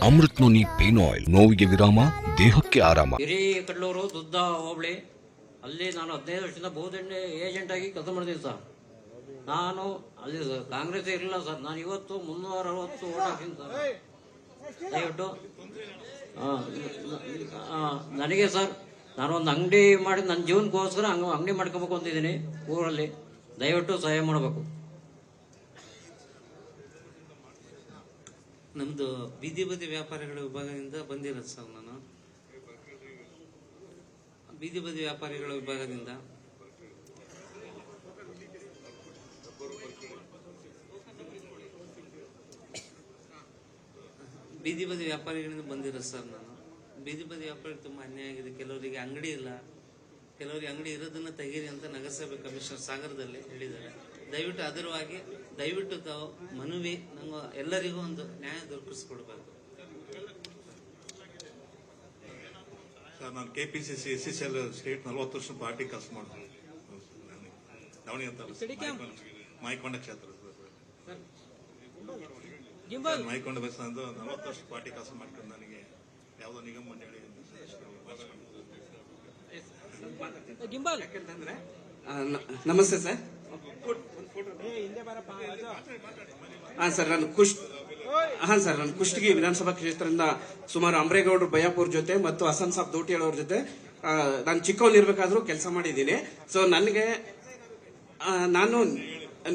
Amrit noni pain oil, ನೋವಿಗೆ ವಿರಾಮ, ದೇಹಕ್ಕೆ ಆರಾಮ. ಹಿರೇಕಲ್ಲೂರು ದುದ್ದ ಹೋಬಳಿ, ಅಲ್ಲಿ ನಾನು 15 ವರ್ಷದಿಂದ ಬಹುದೆಣ್ಣೆ ಏಜೆಂಟ್ ಆಗಿ ಕೆಲಸ ಮಾಡ್ತೀನಿ ಸರ್. ನಾನು ಅಲ್ಲಿ ಕಾಂಗ್ರೆಸ್ ಇರಲಿಲ್ಲ ಸರ್. ನಾನು ಇವತ್ತು 360 ಓಟ್ ಹಾಕ್ತೀನಿ ಸರ್. ದಯವಿಟ್ಟು ನನಗೆ ಸರ್, ನಾನೊಂದು ಅಂಗಡಿ ಮಾಡಿ ನನ್ನ ಜೀವನಕ್ಕೋಸ್ಕರ ಅಂಗಡಿ ಮಾಡ್ಕೋಬೇಕು ಅಂತಿದ್ದೀನಿ ಊರಲ್ಲಿ. ದಯವಿಟ್ಟು ಸಹಾಯ ಮಾಡಬೇಕು. ನಮ್ದು ಬೀದಿ ಬದಿ ವ್ಯಾಪಾರಿಗಳ ವಿಭಾಗದಿಂದ ಬಂದಿರೋದು ಸರ್. ನಾನು ಬೀದಿ ಬದಿ ವ್ಯಾಪಾರಿಗಳ ವಿಭಾಗದಿಂದ ಬೀದಿ ಬದಿ ವ್ಯಾಪಾರಿಗಳಿಂದ ಬಂದಿರೋದು ಸರ್. ನಾನು ಬೀದಿ ಬದಿ ವ್ಯಾಪಾರಿ ತುಂಬಾ ಅನ್ಯಾಯ ಆಗಿದೆ. ಕೆಲವರಿಗೆ ಅಂಗಡಿ ಇಲ್ಲ, ಕೆಲವರಿಗೆ ಅಂಗಡಿ ಇರೋದನ್ನ ತೆಗೀರಿ ಅಂತ ನಗರಸಭೆ ಕಮಿಷನರ್ ಸಾಗರದಲ್ಲಿ ಹೇಳಿದ್ದಾರೆ. ದಯವಿಟ್ಟು ಅದರವಾಗಿ ದಯವಿಟ್ಟು ತಾವು ಮನವಿ, ನಂಗೆ ಎಲ್ಲರಿಗೂ ಒಂದು ನ್ಯಾಯ ದೊರಕಿಸ್ಕೊಡ್ಬೇಕು ಸರ್. ನಾನು KPCC SCCL ಸ್ಟೇಟ್ 40 ವರ್ಷ ಪಾರ್ಟಿ ಕೆಲಸ ಮಾಡ್ತೀನಿ. ದಾವಣಿ ಅಂತ ಮಾಯಕೊಂಡ ಕ್ಷೇತ್ರ ಮಾಯಕೊಂಡ ಬಸ್ ಅಂದು 40 ವರ್ಷ ಪಾರ್ಟಿ ಕೆಲಸ ಮಾಡ್ಕೊಂಡು ನನಗೆ ಯಾವುದೋ ನಿಗಮ ಮಂಡಳಿ ನಮಸ್ತೆ ಸರ್. ನಾನು ಕುಷ್ಟಗಿ ವಿಧಾನಸಭಾ ಕ್ಷೇತ್ರದಿಂದ ಸುಮಾರು ಅಮ್ರೇಗೌಡರು ಬಯ್ಯಾಪುರ್ ಜೊತೆ ಮತ್ತು ಹಸನ್ ಸಾಬ್ ದೋಟಿಯಾಳ್ ಅವ್ರ ಜೊತೆ ನಾನು ಚಿಕ್ಕವನಿರ್ಬೇಕಾದ್ರೂ ಕೆಲಸ ಮಾಡಿದ್ದೀನಿ. ಸೊ ನನಗೆ ನಾನು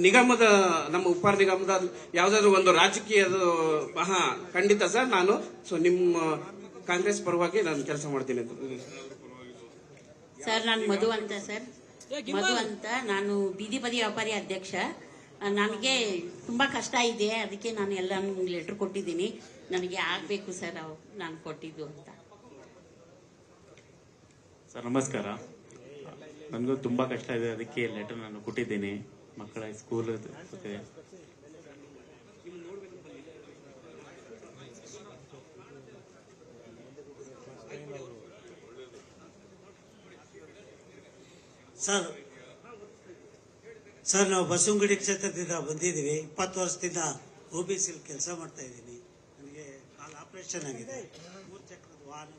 ನಿಗಮದ, ನಮ್ಮ ಉಪಾರ ನಿಗಮದ ಯಾವ್ದಾದ್ರು ಒಂದು ರಾಜಕೀಯದ ಖಂಡಿತ ಸರ್. ನಾನು ನಿಮ್ಮ ಕಾಂಗ್ರೆಸ್ ಪರವಾಗಿ ನಾನು ಕೆಲಸ ಮಾಡ್ತೀನಿ ಸರ್. ನಾನು ಮಧು ಅಂತ ಸರ್, ಮಧು ಅಂತ. ನಾನು ಬೀದಿ ಬದಿ ವ್ಯಾಪಾರಿ ಅಧ್ಯಕ್ಷ. ನನಗೆ ತುಂಬಾ ಕಷ್ಟ ಇದೆ, ಅದಕ್ಕೆ ನಾನು ಎಲ್ಲ ಲೆಟರ್ ಕೊಟ್ಟಿದ್ದೀನಿ. ನನಗೆ ಆಗ್ಬೇಕು ಸರ್ ನಾನು ಕೊಟ್ಟಿದ್ದು ಅಂತ. ಸರ್ ನಮಸ್ಕಾರ. ನನಗೂ ತುಂಬಾ ಕಷ್ಟ ಇದೆ, ಅದಕ್ಕೆ ಲೆಟರ್ ನಾನು ಕೊಟ್ಟಿದ್ದೀನಿ. ಮಕ್ಕಳ ಸ್ಕೂಲ್ ಸರ್ ನಾವು ಬಸವನಗುಡಿ ಕ್ಷೇತ್ರದಿಂದ ಬಂದಿದ್ದೀವಿ. 20 ವರ್ಷದಿಂದ OBC ಕೆಲಸ ಮಾಡ್ತಾ ಇದ್ದೀನಿ. ನನಗೆ ಕಾಲ್ ಆಪರೇಷನ್ ಆಗಿದೆ. 3 ಚಕ್ರದ ವಾಹನ.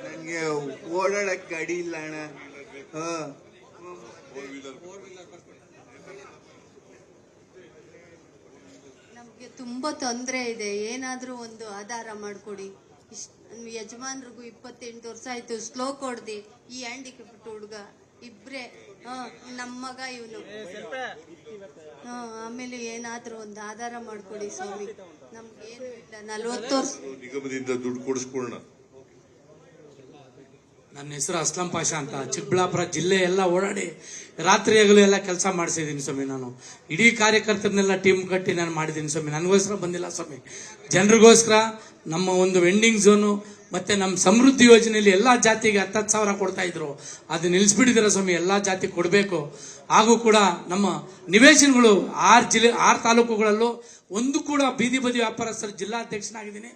ನನಗೆ ಓಡಾಡಕ್ ಗಾಡಿ ಇಲ್ಲ ಅಣ್ಣ. ನಮ್ಗೆ ತುಂಬಾ ತೊಂದರೆ ಇದೆ. ಏನಾದ್ರೂ ಒಂದು ಆಧಾರ ಮಾಡ್ಕೊಡಿ. ಯಜಮಾನ್ರಿಗೂ 28 ವರ್ಷ ಆಯ್ತು. ಸ್ಲೋ ಕೊಡ್ದಿ. ಈ ಹ್ಯಾಂಡಿಕ್ಯಾಪ್ಟ್ ಹುಡುಗ ಇಬ್ರೇ, ನಮ್ಮ ಮಗ ಇವನು. ಆಮೇಲೆ ಏನಾದ್ರೂ ಒಂದು ಆಧಾರ ಮಾಡ್ಕೊಡಿ ಸ್ವಾಮಿ. ನಮ್ಗೇನು ಇಲ್ಲ. 40 ವರ್ಷ ನಿಗಮದಿಂದ ದುಡ್ಡು ಕೊಡಿಸ್ಕೊಳ್ಳೋಣ. ನನ್ನ ಹೆಸರು ಅಸ್ಲಂ ಪಾಷಾ ಅಂತ. ಚಿಕ್ಕಬಳ್ಳಾಪುರ ಜಿಲ್ಲೆ ಎಲ್ಲ ಓಡಾಡಿ ರಾತ್ರಿ ಹಗಲು ಎಲ್ಲ ಕೆಲಸ ಮಾಡಿಸಿದ್ದೀನಿ ಸ್ವಾಮಿ. ನಾನು ಇಡೀ ಕಾರ್ಯಕರ್ತರನ್ನೆಲ್ಲ ಟೀಮ್ ಕಟ್ಟಿ ನಾನು ಮಾಡಿದ್ದೀನಿ ಸ್ವಾಮಿ. ನನಗೋಸ್ಕರ ಬಂದಿಲ್ಲ ಸ್ವಾಮಿ, ಜನರಿಗೋಸ್ಕರ. ನಮ್ಮ ಒಂದು ವೆಂಡಿಂಗ್ ಝೋನು ಮತ್ತೆ ನಮ್ಮ ಸಮೃದ್ಧಿ ಯೋಜನೆಯಲ್ಲಿ ಎಲ್ಲಾ ಜಾತಿಗೆ 10,000 ಕೊಡ್ತಾ ಇದ್ರು, ಅದು ನಿಲ್ಲಿಸ್ಬಿಟ್ಟಿದ್ದಾರೆ ಸ್ವಾಮಿ. ಎಲ್ಲಾ ಜಾತಿ ಕೊಡಬೇಕು. ಹಾಗೂ ಕೂಡ ನಮ್ಮ ನಿವೇಶನಗಳು 6 ತಾಲೂಕುಗಳಲ್ಲೂ ಒಂದು ಕೂಡ ಬೀದಿ ಬದಿ ವ್ಯಾಪಾರಸ್ಥರ ಜಿಲ್ಲಾಧ್ಯಕ್ಷನಾಗಿದ್ದೀನಿ.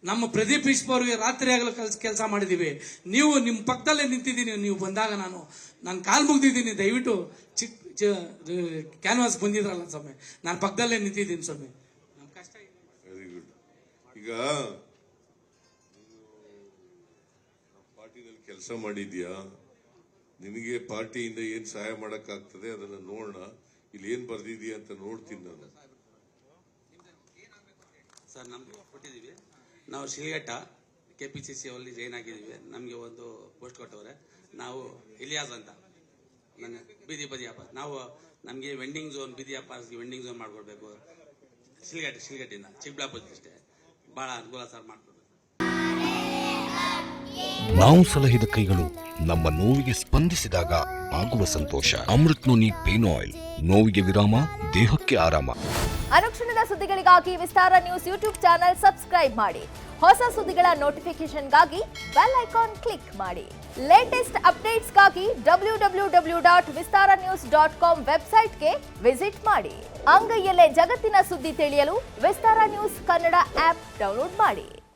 ನಮ್ಮ ಪ್ರದೀಪ್ ಈಶ್ವ ಅವರಿಗೆ ರಾತ್ರಿ ಆಗಲು ಕೆಲಸ ಮಾಡಿದೀವಿ. ನೀವು ನಿಮ್ಮ ಪಕ್ಕದಲ್ಲೇ ನಿಂತಿದ್ದೀನಿ. ನೀವು ಬಂದಾಗ ನಾನು ಕಾಲು ಮುಗ್ದಿದ್ದೀನಿ. ದಯವಿಟ್ಟು ಕ್ಯಾನ್ವಾಸ್ ಬಂದಿದ್ರಲ್ಲ ಸ್ವಾಮಿ, ನಾನು ಪಕ್ಕದಲ್ಲೇ ನಿಂತಿದ್ದೀನಿ ಸ್ವಾಮಿ. ಕಷ್ಟ. Very good. ಈಗ ಪಾರ್ಟಿನಲ್ಲಿ ಕೆಲಸ ಮಾಡಿದ್ಯಾ, ನಿನಗೆ ಪಾರ್ಟಿಯಿಂದ ಏನ್ ಸಹಾಯ ಮಾಡಕ್ಕಾಗ್ತದೆ ಅದನ್ನ ನೋಡೋಣ. ಇಲ್ಲಿ ಏನ್ ಬರ್ದಿದ್ಯಾ ಅಂತ ನೋಡ್ತೀನಿ ನಾನು. ಸರ್ ನಮ್ಗೆ ಕೊಟ್ಟಿದ್ದೀವಿ. ನಾವು ಶಿಲ್ಘಟ್ಟ KPCC ಅಲ್ಲಿ ಜಾಯ್ನ್ ಆಗಿದ್ದೀವಿ. ನಮಗೆ ಒಂದು ಪೋಸ್ಟ್ ಕೊಟ್ಟವ್ರೆ. ನಾವು ಇಲಿಯಾಸ್ ಅಂತ, ನನ್ನ ಬೀದಿ ಬದಿ ವ್ಯಾಪಾರ. ನಮಗೆ ವೆಂಡಿಂಗ್ ಝೋನ್, ಬೀದಿ ವ್ಯಾಪಾರಕ್ಕೆ ವೆಂಡಿಂಗ್ ಝೋನ್ ಮಾಡ್ಕೊಡ್ಬೇಕು. ಶಿಲ್ಘಟ್ಟಿಂದ ಚಿಕ್ಕಬಳ್ಳಾಪುರ ಅಷ್ಟೇ ಬಹಳ ಅನುಕೂಲ ಸರ್ ಮಾಡ್ಕೊಡ್ಬೇಕು. ನಾವು ಸಲಹಿದ ಕೈಗಳು ನಮ್ಮ ನೋವಿಗೆ ಸ್ಪಂದಿಸಿದಾಗ ಆಗುವ ಸಂತೋಷ. ಅಮೃತ್ ನೋನಿ ಪೇನ್ ಆಯಿಲ್, ನೋವಿಗೆ ವಿರಾಮ, ದೇಹಕ್ಕೆ ಆರಾಮ. ಅನುಕ್ಷಣದ ಸುದ್ದಿಗಳಿಗಾಗಿ ವಿಸ್ತಾರ ನ್ಯೂಸ್ ಯೂಟ್ಯೂಬ್ ಚಾನೆಲ್ ಸಬ್ಸ್ಕ್ರೈಬ್ ಮಾಡಿ. ಹೊಸ ಸುದ್ದಿಗಳ ನೋಟಿಫಿಕೇಶನ್ಗಾಗಿ ಬೆಲ್ ಐಕಾನ್ ಕ್ಲಿಕ್ ಮಾಡಿ. ಲೇಟೆಸ್ಟ್ ಅಪ್ಡೇಟ್ಸ್ಗಾಗಿ www.vistaranews.com ವೆಬ್ಸೈಟ್ಗೆ ವಿಸಿಟ್ ಮಾಡಿ. ಅಂಗೈಯಲ್ಲೇ ಜಗತ್ತಿನ ಸುದ್ದಿ ತಿಳಿಯಲು ವಿಸ್ತಾರ ನ್ಯೂಸ್ ಕನ್ನಡ ಆಪ್ ಡೌನ್ಲೋಡ್ ಮಾಡಿ.